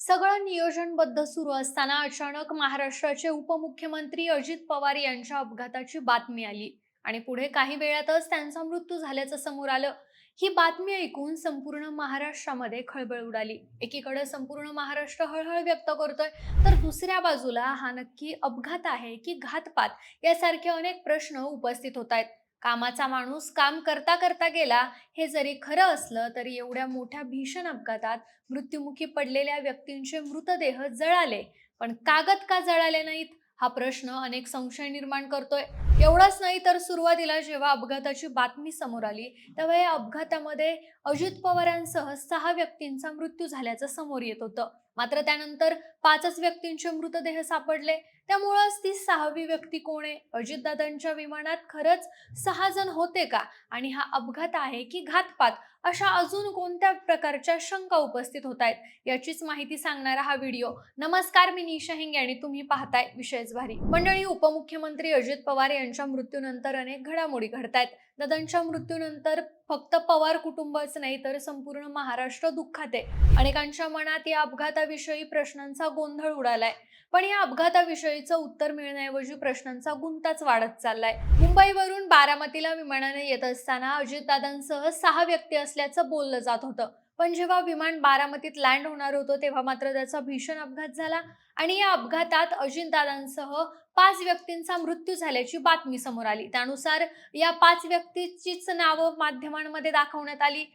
सगळं नियोजनबद्ध सुरू असताना अचानक महाराष्ट्राचे उपमुख्यमंत्री अजित पवार यांच्या अपघाताची बातमी आली आणि पुढे काही वेळातच त्यांचा मृत्यू झाल्याचं समोर आलं. ही बातमी ऐकून संपूर्ण महाराष्ट्रामध्ये खळबळ उडाली. एकीकडे संपूर्ण महाराष्ट्र हळहळ व्यक्त करतोय, तर दुसऱ्या बाजूला हा नक्की अपघात आहे की घातपात यासारखे अनेक प्रश्न उपस्थित होत आहेत. कामाचा माणूस काम करता करता गेला हे जरी खरं असलं तरी एवढ्या मोठ्या भीषण अपघातात मृत्युमुखी पडलेल्या व्यक्तींचे मृतदेह जळाले, पण कागद का जळाले नाहीत हा प्रश्न अनेक संशय निर्माण करतोय. एवढंच नाही तर सुरुवातीला जेव्हा अपघाताची बातमी समोर आली तेव्हा या अपघातामध्ये अजित पवारांसह 6 व्यक्तींचा मृत्यू झाल्याचं समोर येत होतं. मात्र त्यानंतर 5च व्यक्तींचे मृतदेह सापडले. त्यामुळेच ती 6वी व्यक्ती कोण आहे? अजितदादांच्या विमानात खरंच 6 जण होते का? आणि हा अपघात आहे की घातपात? अशा अजून कोणत्या प्रकारच्या शंका उपस्थित होत आहेत याचीच माहिती सांगणारा हा व्हिडिओ. नमस्कार, मी निशा हिंगे आणि तुम्ही पाहताय विषयच भारी. मंडळी, उपमुख्यमंत्री अजित पवार यांच्या मृत्यूनंतर अनेक घडामोडी घडतायत. दादांच्या मृत्यूनंतर फक्त पवार कुटुंबच नाही तर संपूर्ण महाराष्ट्र दुःखात आहे. अनेकांच्या मनात या अपघाताविषयी प्रश्नांचा गोंधळ उडालाय. पण या अपघाताविषयीचं उत्तर मिळण्याऐवजी प्रश्नांचा गुंताच वाढत चाललाय. मुंबईवरून बारामतीला विमानाने येत असताना अजितदादांसह 6 व्यक्ती असल्याचं बोललं जात होतं. पण जेव्हा विमान बारामतीत लँड होणार होतं तेव्हा मात्र त्याचा भीषण अपघात झाला आणि या अपघातात अजितदादांसह 5 व्यक्तींचा मृत्यू झाल्याची बातमी समोर आली. त्यानुसार या 5 व्यक्तींचीच नावं माध्यमांमध्ये दाखवण्यात आली.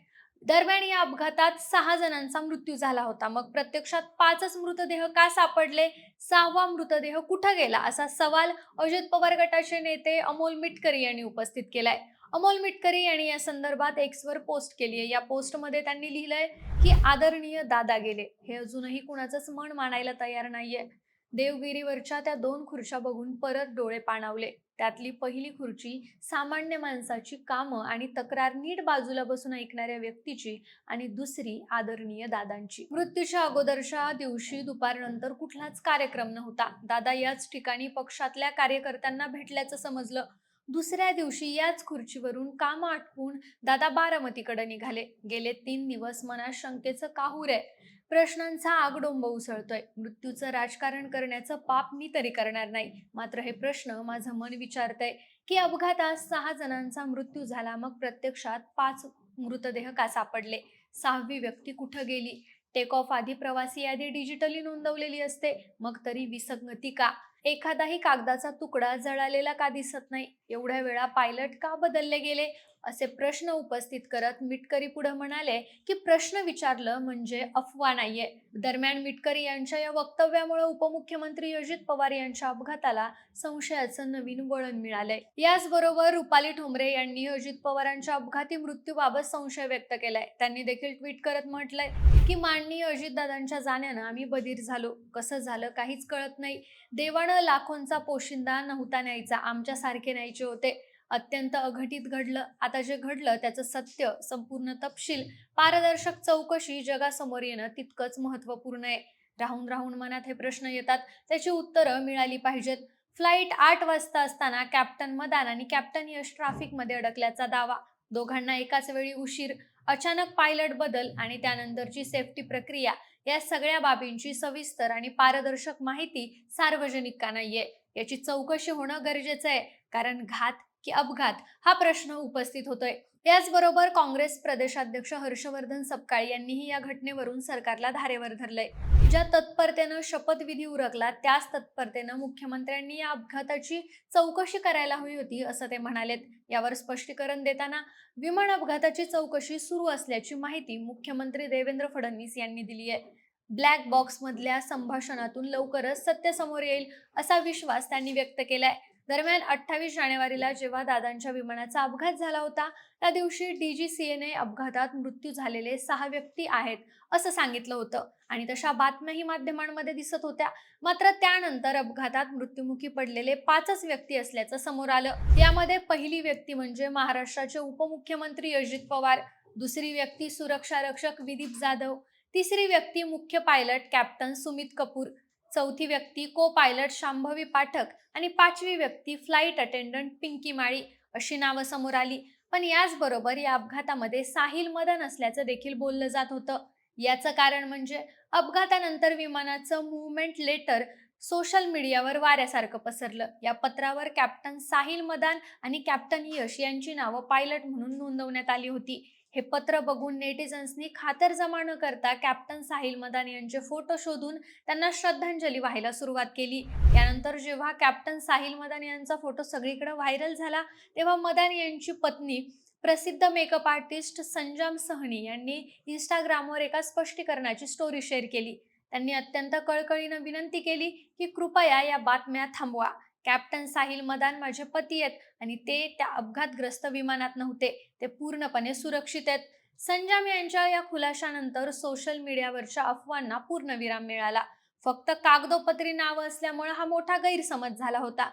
दरम्यान या अपघातात 6 जणांचा मृत्यू झाला होता. मग प्रत्यक्षात 5च मृतदेह का सापडले? 6वा मृतदेह कुठं गेला? असा सवाल अजित पवार गटाचे नेते अमोल मिटकरी यांनी उपस्थित केलाय. अमोल मिटकरी यांनी या संदर्भात एक्सवर पोस्ट केली आहे. या पोस्टमध्ये त्यांनी लिहिलंय की आदरणीय दादा गेले हे अजूनही कुणाचंच मन मानायला तयार नाहीये. देवगिरीवरच्या त्या 2 खुर्च्या बघून परत डोळे पाणावले. त्यातली पहिली खुर्ची सामान्य माणसाची कामं आणि तक्रार नीट बाजूला बसून ऐकणाऱ्या व्यक्तीची आणि दुसरी आदरणीय दादांची. मृत्यूच्या अगोदरच्या दिवशी दुपारनंतर कुठलाच कार्यक्रम नव्हता. दादा याच ठिकाणी पक्षातल्या कार्यकर्त्यांना भेटल्याचं समजलं. दुसऱ्या दिवशी याच खुर्चीवरून कामं आटपून दादा बारामतीकडे निघाले. गेले 3 दिवस मनात शंकेचं काहूर आहे. प्रश्नांचा आगडोंब उसळतोय. मृत्यूचं राजकारण करण्याचं पाप मी तरी करणार नाही. मात्र हे प्रश्न माझं मन विचारतंय की अपघातात 6 जणांचा मृत्यू झाला, मग प्रत्यक्षात 5 मृतदेह का सापडले? 6वी व्यक्ती कुठं गेली? टेक ऑफ आधी प्रवासी यादी डिजिटली नोंदवलेली असते, मग तरी विसंगती का? एखादाही कागदाचा तुकडा जळालेला का दिसत नाही? एवढ्या वेळा पायलट का बदलले गेले? असे प्रश्न उपस्थित करत मिटकरी पुढे म्हणाले की प्रश्न विचारलं म्हणजे अफवा नाहीये. दरम्यान मिटकरी यांच्या या वक्तव्यामुळे उपमुख्यमंत्री अजित पवार यांच्या अपघाताला संशयाचं नवीन वळण मिळालंय. याचबरोबर रुपाली ठोंबरे यांनी अजित पवारांच्या अपघाती मृत्यूबाबत संशय व्यक्त केलाय. त्यांनी देखील ट्विट करत म्हटलंय की माननीय अजितदादांच्या जाण्यानं आम्ही बधीर झालो. कसं झालं काहीच कळत नाही. देवानं लाखोंचा पोशिंदा नव्हता न्यायचा, आमच्यासारखे न्यायचे होते. अत्यंत अघटित घडलं. आता जे घडलं त्याचं सत्य, संपूर्ण तपशील, पारदर्शक चौकशी जगासमोर येणं तितकंच महत्त्वपूर्ण आहे. राहून राहून मनात हे प्रश्न येतात, त्याची उत्तरं मिळाली पाहिजेत. फ्लाईट 8 वाजता असताना कॅप्टन मदान आणि कॅप्टन यश ट्रॅफिकमध्ये अडकल्याचा दावा. दोघांना एकाच वेळी उशीर, अचानक पायलट बदल आणि त्यानंतरची सेफ्टी प्रक्रिया या सगळ्या बाबींची सविस्तर आणि पारदर्शक माहिती सार्वजनिक का नाहीये याची चौकशी होणं गरजेचं आहे. कारण घात की अपघात हा प्रश्न उपस्थित होतोय. याचबरोबर काँग्रेस प्रदेशाध्यक्ष हर्षवर्धन सपकाळ यांनीही या घटनेवरून सरकारला धारेवर धरलंय. ज्या तत्परतेनं शपथविधी उरकला त्याच तत्परतेनं मुख्यमंत्र्यांनी या अपघाताची चौकशी करायला हवी होती असं ते म्हणालेत. यावर स्पष्टीकरण देताना विमान अपघाताची चौकशी सुरू असल्याची माहिती मुख्यमंत्री देवेंद्र फडणवीस यांनी दिली आहे. ब्लॅक बॉक्स मधल्या संभाषणातून लवकरच सत्य समोर येईल असा विश्वास त्यांनी व्यक्त केलाय. दरम्यान 28 जानेवारीला जेव्हा दादांच्या विमानाचा अपघात झाला होता त्या दिवशी DGCAने अपघातात मृत्यू झालेले 6 व्यक्ती आहेत असं सांगितलं होतं आणि तशा बातम्याही माध्यमांमध्ये दिसत होत्या. मात्र त्यानंतर अपघातात मृत्युमुखी पडलेले 5च व्यक्ती असल्याचं समोर आलं. यामध्ये पहिली व्यक्ती म्हणजे महाराष्ट्राचे उपमुख्यमंत्री अजित पवार, दुसरी व्यक्ती सुरक्षा रक्षक विदीप जाधव, तिसरी व्यक्ती मुख्य पायलट कॅप्टन सुमित कपूर, चौथी व्यक्ती को पायलट शांभवी पाठक आणि 5वी व्यक्ती फ्लाईट अटेंडंट पिंकी माळी अशी नावं समोर आली. पण याचबरोबर या अपघातामध्ये साहिल मदन असल्याचं देखील बोललं जात होतं. याचं कारण म्हणजे अपघातानंतर विमानाचं मूव्हमेंट लेटर सोशल मीडियावर वाऱ्यासारखं पसरलं. या पत्रावर कॅप्टन साहिल मदान आणि कॅप्टन यश यांची नावं पायलट म्हणून नोंदवण्यात आली होती. हे पत्र बघून नेटिझन्सनी खातरजमा न करता कॅप्टन साहिल मदान यांचे फोटो शोधून त्यांना श्रद्धांजली वाहायला सुरुवात केली. यानंतर जेव्हा कॅप्टन साहिल मदान यांचा फोटो सगळीकडे व्हायरल झाला, तेव्हा मदान यांची पत्नी प्रसिद्ध मेकअप आर्टिस्ट संजम सहनी यांनी इंस्टाग्रामवर एका स्पष्टीकरणाची स्टोरी शेअर केली. त्यांनी अत्यंत कळकळीनं विनंती केली की कृपया या बातम्या थांबवा. कॅप्टन साहिल मदान माझे पती आहेत आणि ते त्या अपघातग्रस्त विमानात नव्हते. ते पूर्णपणे सुरक्षित आहेत. संजम यांच्या या खुलाशानंतर सोशल मीडियावरच्या अफवांना पूर्णविराम मिळाला. फक्त कागदोपत्री नाव असल्यामुळे हा मोठा गैरसमज झाला होता.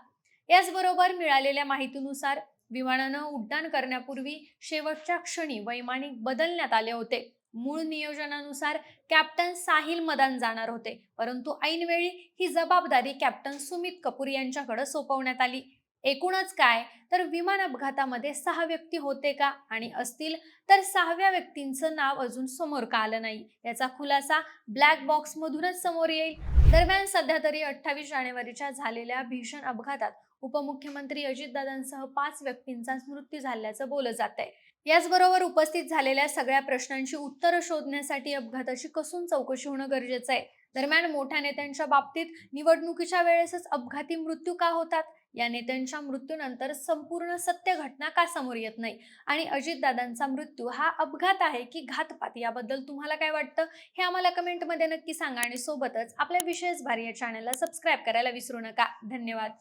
याचबरोबर मिळालेल्या माहितीनुसार विमानानं उड्डाण करण्यापूर्वी शेवटच्या क्षणी वैमानिक बदलण्यात आले होते. मूळ नियोजनानुसार कॅप्टन साहिल मदान जाणार होते, परंतु ऐनवेळी ही जबाबदारी कॅप्टन सुमित कपूर यांच्याकडे सोपवण्यात आली. एकूणच काय तर विमान अपघातामध्ये 6 व्यक्ती होते का, आणि असतील तर 6व्या व्यक्तींचं नाव अजून समोर का आलं नाही, याचा खुलासा ब्लॅक बॉक्स मधूनच समोर येईल. दरम्यान सध्या तरी 28 जानेवारीच्या झालेल्या भीषण अपघातात उपमुख्यमंत्री अजितदादांसह 5 व्यक्तींचा मृत्यू झाल्याचं बोललं जात आहे. याचबरोबर उपस्थित झालेल्या सगळ्या प्रश्नांची उत्तरं शोधण्यासाठी अपघाताची कसून चौकशी होणं गरजेचं आहे. दरम्यान मोठ्या नेत्यांच्या बाबतीत निवडणुकीच्या वेळेसच अपघाती मृत्यू का होतात, या नेत्यांच्या मृत्यूनंतर संपूर्ण सत्य घटना का समोर येत नाही, आणि अजितदादांचा मृत्यू हा अपघात आहे की घातपात, याबद्दल तुम्हाला काय वाटतं हे आम्हाला कमेंटमध्ये नक्की सांगा. आणि सोबतच आपल्या विशेष भारी या चॅनलला सबस्क्राईब करायला विसरू नका. धन्यवाद.